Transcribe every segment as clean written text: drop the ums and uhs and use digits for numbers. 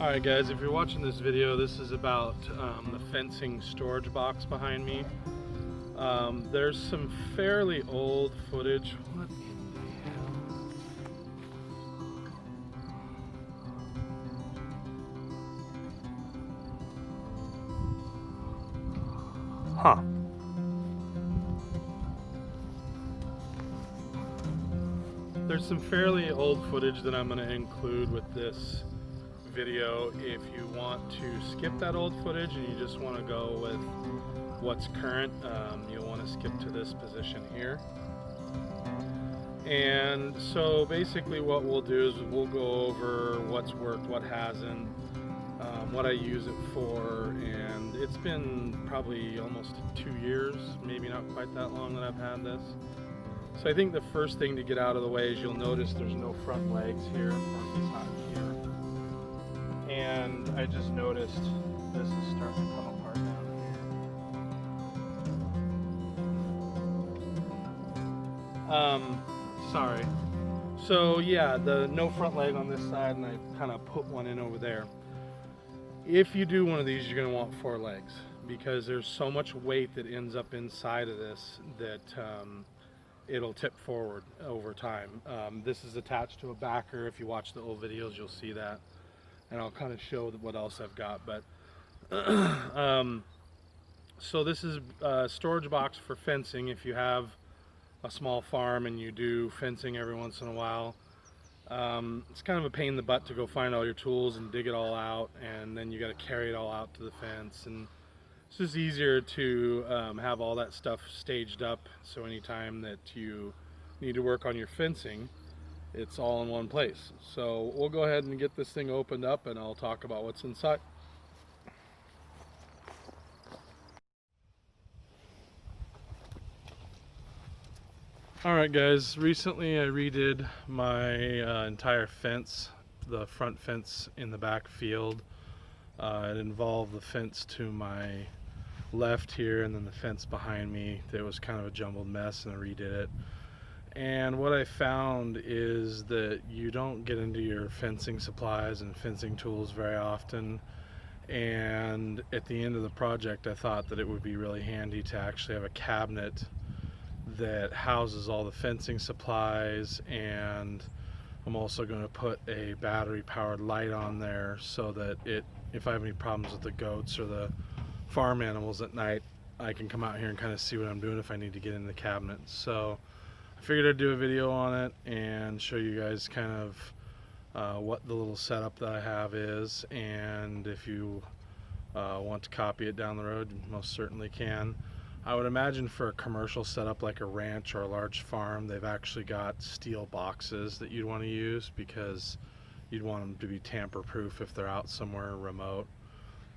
Alright guys, if you're watching this video, this is about the fencing storage box behind me. There's some fairly old footage. What in the hell? Huh. There's some fairly old footage that I'm going to include with this video. If you want to skip that old footage and you just want to go with what's current, you'll want to skip to this position here. And so basically what we'll do is we'll go over what's worked, what hasn't, what I use it for, and it's been probably almost 2 years, maybe not quite that long that I've had this. So I think the first thing to get out of the way is you'll notice there's no front legs here, or at least not here. And I just noticed this is starting to come apart now. Sorry. So yeah, the no front leg on this side, and I kind of put one in over there. If you do one of these, you're going to want 4 legs, because there's so much weight that ends up inside of this that it'll tip forward over time. This is attached to a backer. If you watch the old videos, you'll see that. And I'll kind of show what else I've got. But so this is a storage box for fencing. If you have a small farm and you do fencing every once in a while, it's kind of a pain in the butt to go find all your tools and dig it all out, and then you got to carry it all out to the fence. And it's just easier to have all that stuff staged up, so anytime that you need to work on your fencing, it's all in one place. So we'll go ahead and get this thing opened up and I'll talk about what's inside. Alright guys, recently I redid my entire fence, the front fence in the back field. It involved the fence to my left here and then the fence behind me. It was kind of a jumbled mess and I redid it. And what I found is that you don't get into your fencing supplies and fencing tools very often. And at the end of the project, I thought that it would be really handy to actually have a cabinet that houses all the fencing supplies. And I'm also going to put a battery powered light on there so that if I have any problems with the goats or the farm animals at night, I can come out here and kind of see what I'm doing if I need to get in the cabinet. So I figured I'd do a video on it and show you guys kind of what the little setup that I have is, and if you want to copy it down the road, you most certainly can. I would imagine for a commercial setup like a ranch or a large farm, they've actually got steel boxes that you'd want to use because you'd want them to be tamper-proof if they're out somewhere remote.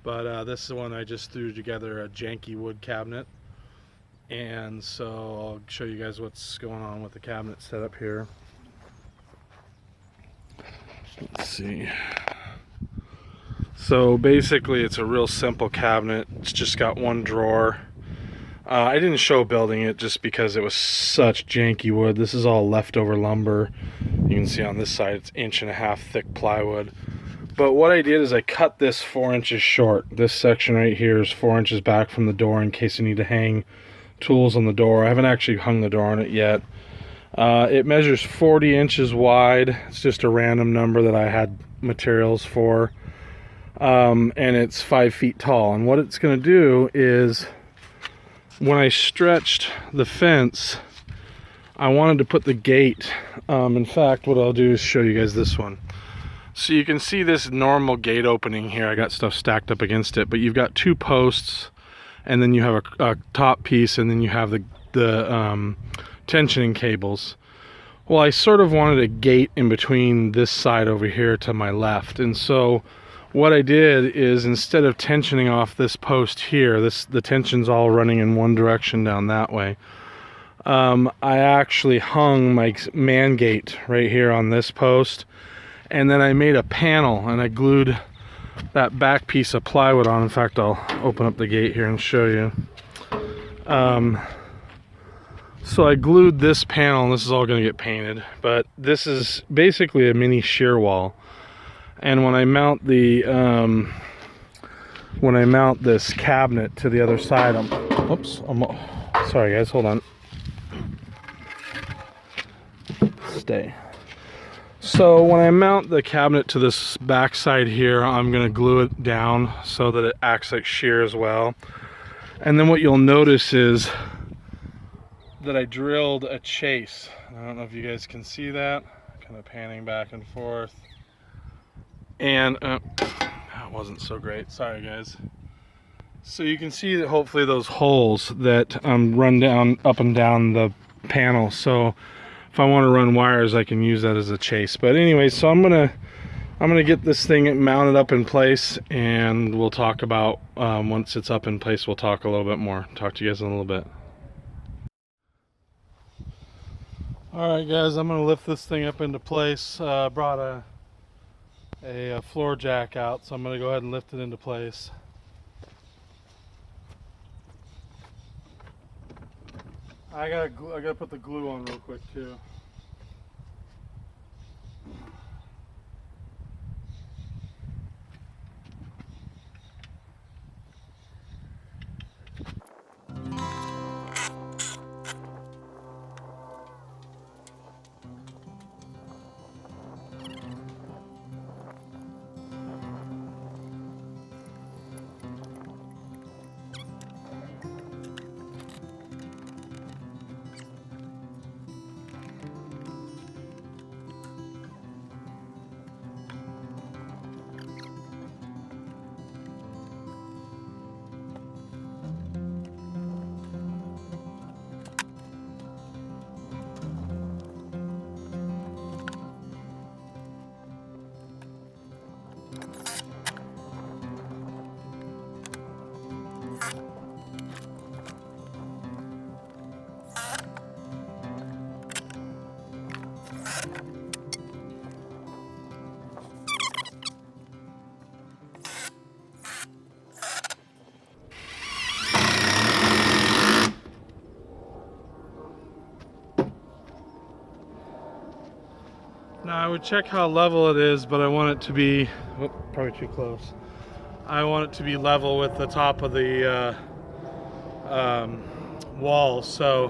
But this is one I just threw together, a janky wood cabinet. And so I'll show you guys what's going on with the cabinet setup here. Let's see. So basically it's a real simple cabinet. It's just got one drawer. I didn't show building it just because it was such janky wood. This is all leftover lumber. You can see on this side it's 1.5 inch thick plywood. But what I did is I cut this 4 inches short. This section right here is 4 inches back from the door in case you need to hang tools on the door. I haven't actually hung the door on it yet. It measures 40 inches wide. It's just a random number that I had materials for. And it's 5 feet tall. And what it's going to do is, when I stretched the fence, I wanted to put the gate. In fact, what I'll do is show you guys this one. So you can see this normal gate opening here. I got stuff stacked up against it, but you've got 2 posts, and then you have a top piece, and then you have the tensioning cables. Well, I sort of wanted a gate in between this side over here to my left, and so what I did is, instead of tensioning off this post here, the tension's all running in one direction down that way, I actually hung my man gate right here on this post, and then I made a panel and I glued that back piece of plywood on. In fact, I'll open up the gate here and show you. So I glued this panel, and this is all going to get painted, but this is basically a mini shear wall. And when I mount this cabinet to the other side, sorry guys, hold on. Stay. So when I mount the cabinet to this back side here, I'm going to glue it down so that it acts like shear as well. And then what you'll notice is that I drilled a chase. I don't know if you guys can see that. Kind of panning back and forth. And that wasn't so great. Sorry guys. So you can see that hopefully those holes that run down up and down the panel. So if I want to run wires, I can use that as a chase. But anyway, so I'm gonna get this thing mounted up in place, and we'll talk about once it's up in place. We'll talk a little bit more. Talk to you guys in a little bit. All right, guys, I'm gonna lift this thing up into place. Brought a floor jack out, so I'm gonna go ahead and lift it into place. I gotta put the glue on real quick too. Now I would check how level it is, but I want it to be, probably too close. I want it to be level with the top of the wall. So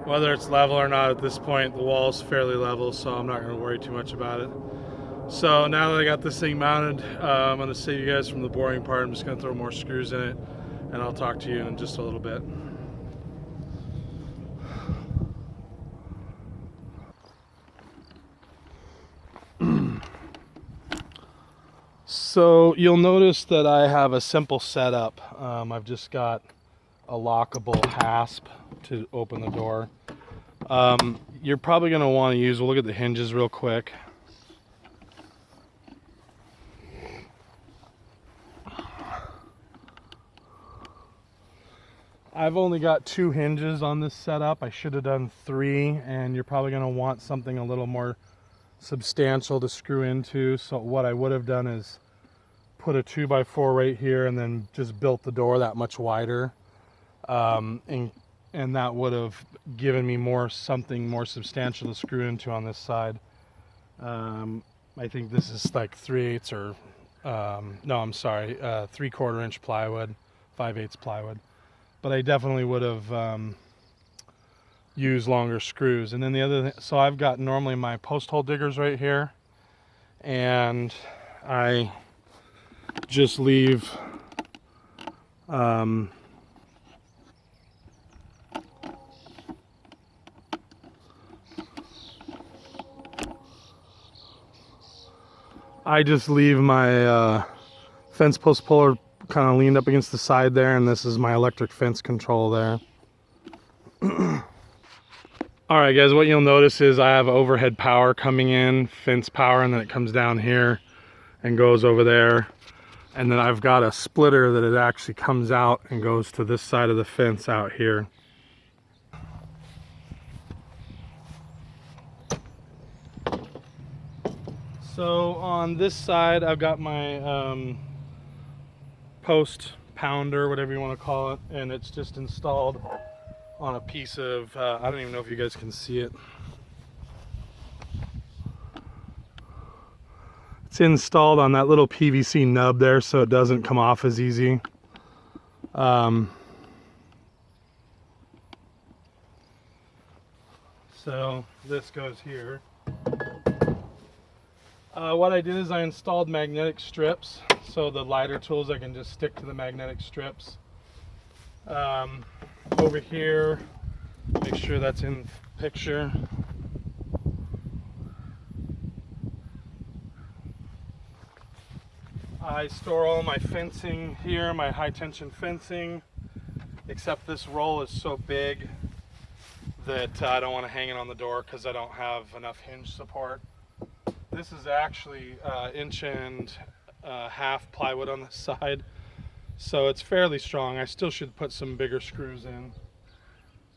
whether it's level or not at this point, the wall's fairly level, so I'm not going to worry too much about it. So now that I got this thing mounted, I'm going to save you guys from the boring part. I'm just going to throw more screws in it, and I'll talk to you in just a little bit. So you'll notice that I have a simple setup. I've just got a lockable hasp to open the door. You're probably going to want to use, we'll look at the hinges real quick. I've only got 2 hinges on this setup. I should have done 3, and you're probably going to want something a little more substantial to screw into. So what I would have done is put a 2x4 right here and then just built the door that much wider, and that would have given me something more substantial to screw into on this side. I think this is like 3/8 or no, I'm sorry, 3/4 inch plywood, 5/8 plywood, but I definitely would have used longer screws. And then the other thing, so I've got normally my post hole diggers right here, and I just leave my fence post puller kind of leaned up against the side there, and this is my electric fence control there. All right guys, what you'll notice is I have overhead power coming in, fence power, and then it comes down here and goes over there. And then I've got a splitter that it actually comes out and goes to this side of the fence out here. So on this side, I've got my post pounder, whatever you want to call it, and it's just installed on a piece of, I don't even know if you guys can see it. It's It's installed on that little PVC nub there, so it doesn't come off as easy. So this goes here. What I did is I installed magnetic strips, so the lighter tools I can just stick to the magnetic strips. Over here, make sure that's in picture. I store all my fencing here, my high tension fencing, except this roll is so big that I don't want to hang it on the door because I don't have enough hinge support. This is actually 1.5 inch plywood on the side, so it's fairly strong. I still should put some bigger screws in.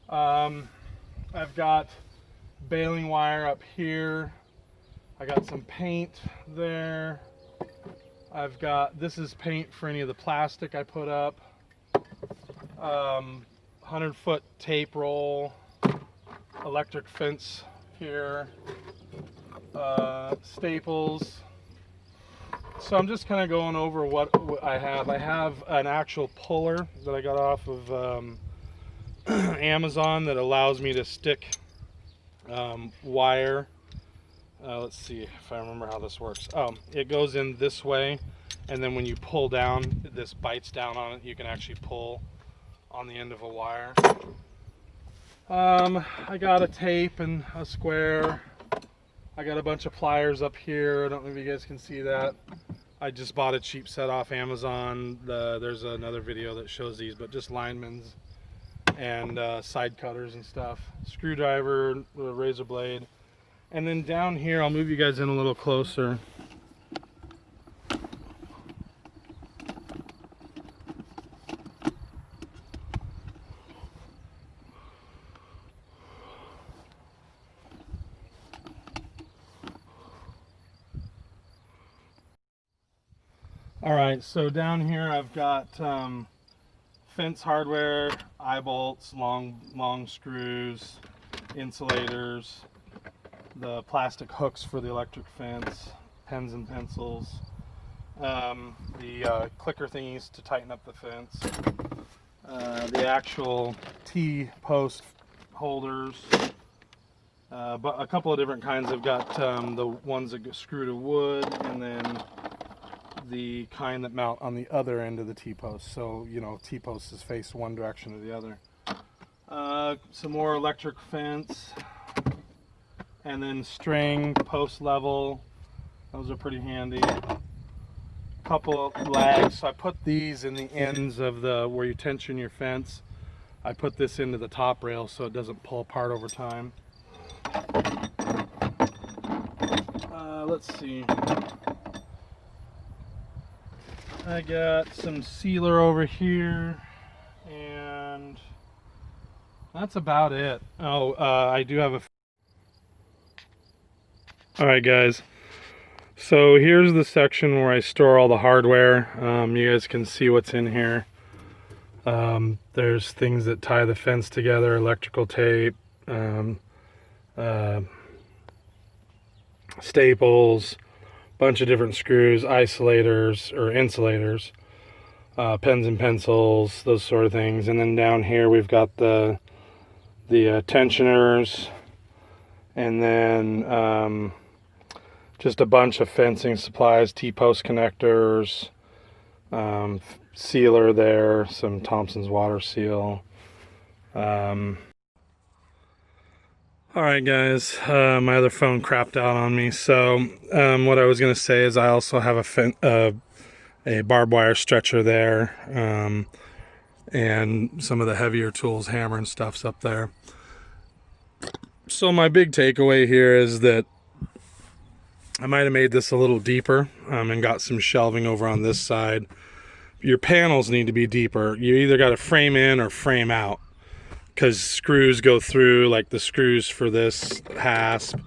I've got baling wire up here. I got some paint there. I've got, this is paint for any of the plastic I put up. 100-foot tape roll, electric fence here, staples. So I'm just kind of going over what I have. I have an actual puller that I got off of Amazon that allows me to stick wire. Let's see if I remember how this works. Oh, it goes in this way, and then when you pull down, this bites down on it. You can actually pull on the end of a wire. I got a tape and a square. I got a bunch of pliers up here. I don't know if you guys can see that. I just bought a cheap set off Amazon. There's another video that shows these, but just linemen's and side cutters and stuff. Screwdriver, razor blade. And then down here, I'll move you guys in a little closer. All right, so down here I've got fence hardware, eye bolts, long screws, insulators, the plastic hooks for the electric fence, pens and pencils, the clicker thingies to tighten up the fence, the actual T-post holders, but a couple of different kinds. I've got the ones that screw to wood, and then the kind that mount on the other end of the T-post. So, you know, T-post is faced one direction or the other. Some more electric fence, and then string, post level. Those are pretty handy. Couple of lags. So I put these in the ends of the where you tension your fence. I put this into the top rail so it doesn't pull apart over time. Let's see. I got some sealer over here, and that's about it. Oh, I do have a... Alright guys, so here's the section where I store all the hardware. You guys can see what's in here. There's things that tie the fence together, electrical tape, staples, bunch of different screws, isolators or insulators, pens and pencils, those sort of things. And then down here we've got the tensioners, and then just a bunch of fencing supplies, T-post connectors, sealer there, some Thompson's water seal. Alright guys, my other phone crapped out on me, so what I was going to say is I also have a barbed wire stretcher there, and some of the heavier tools, hammer and stuff's up there. So my big takeaway here is that I might have made this a little deeper and got some shelving over on this side. Your panels need to be deeper. You either got to frame in or frame out, because screws go through, like the screws for this hasp.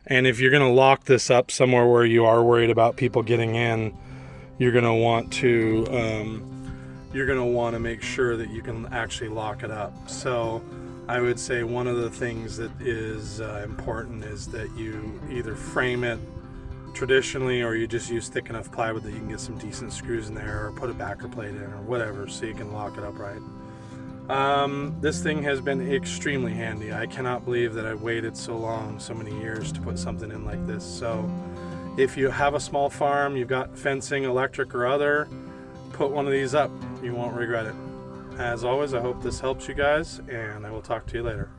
And if you're going to lock this up somewhere where you are worried about people getting in, you're going to want to make sure that you can actually lock it up. So I would say one of the things that is important is that you either frame it traditionally, or you just use thick enough plywood that you can get some decent screws in there, or put a backer plate in, or whatever, so you can lock it up right. This thing has been extremely handy. I cannot believe that I waited so long, so many years to put something in like this. So if you have a small farm, you've got fencing, electric or other, put one of these up. You won't regret it. As always, I hope this helps you guys, and I will talk to you later.